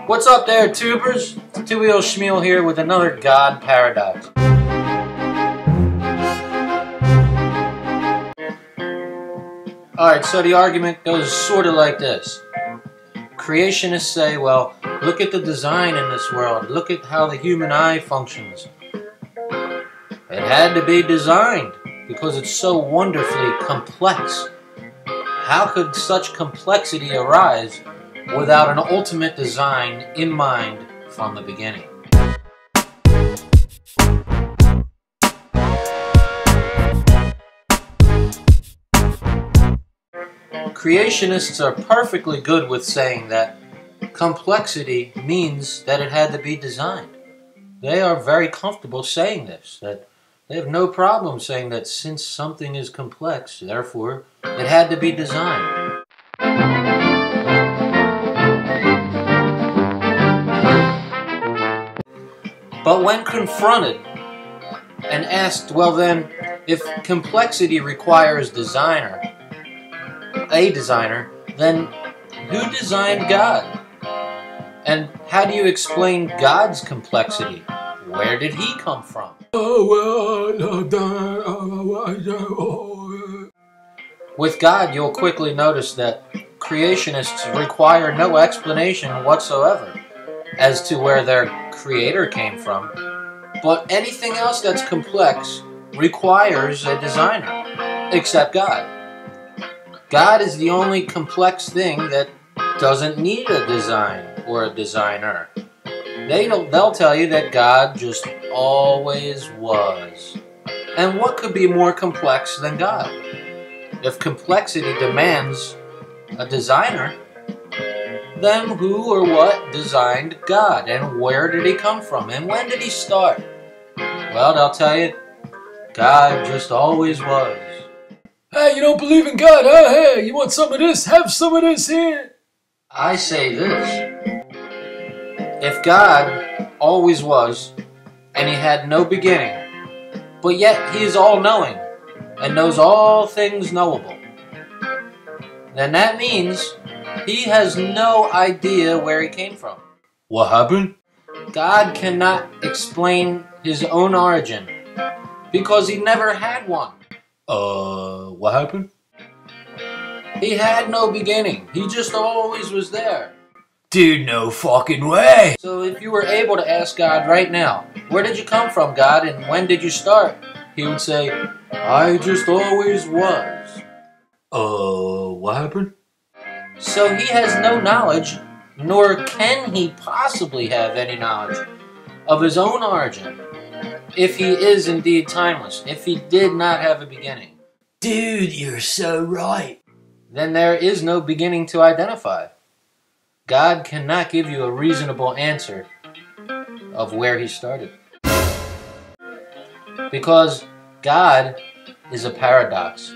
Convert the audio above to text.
What's up there, tubers? Two-Wheel Schmeal here with another God paradox. Alright, so the argument goes sort of like this. Creationists say, well, look at the design in this world. Look at how the human eye functions. It had to be designed because it's so wonderfully complex. How could such complexity arise without an ultimate design in mind from the beginning? Creationists are perfectly good with saying that complexity means that it had to be designed. They are very comfortable saying this, that they have no problem saying that since something is complex, therefore it had to be designed. But when confronted and asked, well then, if complexity requires a designer, then who designed God? And how do you explain God's complexity? Where did he come from? With God, you'll quickly notice that creationists require no explanation whatsoever as to where their creator came from. But anything else that's complex requires a designer, except God. God is the only complex thing that doesn't need a design or a designer. They'll tell you that God just always was. And what could be more complex than God? If complexity demands a designer, then who or what designed God? And where did he come from? And when did he start? Well, they'll tell you, God just always was. Hey, you don't believe in God, huh? Hey, you want some of this? Have some of this here. I say this. If God always was, and he had no beginning, but yet he is all-knowing, and knows all things knowable, then that means he has no idea where he came from. What happened? God cannot explain his own origin, because he never had one. What happened? He had no beginning. He just always was there. Dude, no fucking way! So if you were able to ask God right now, where did you come from, God, and when did you start? He would say, I just always was. What happened? So he has no knowledge, nor can he possibly have any knowledge of his own origin, if he is indeed timeless, if he did not have a beginning. Dude, you're so right. Then there is no beginning to identify. God cannot give you a reasonable answer of where he started. Because God is a paradox.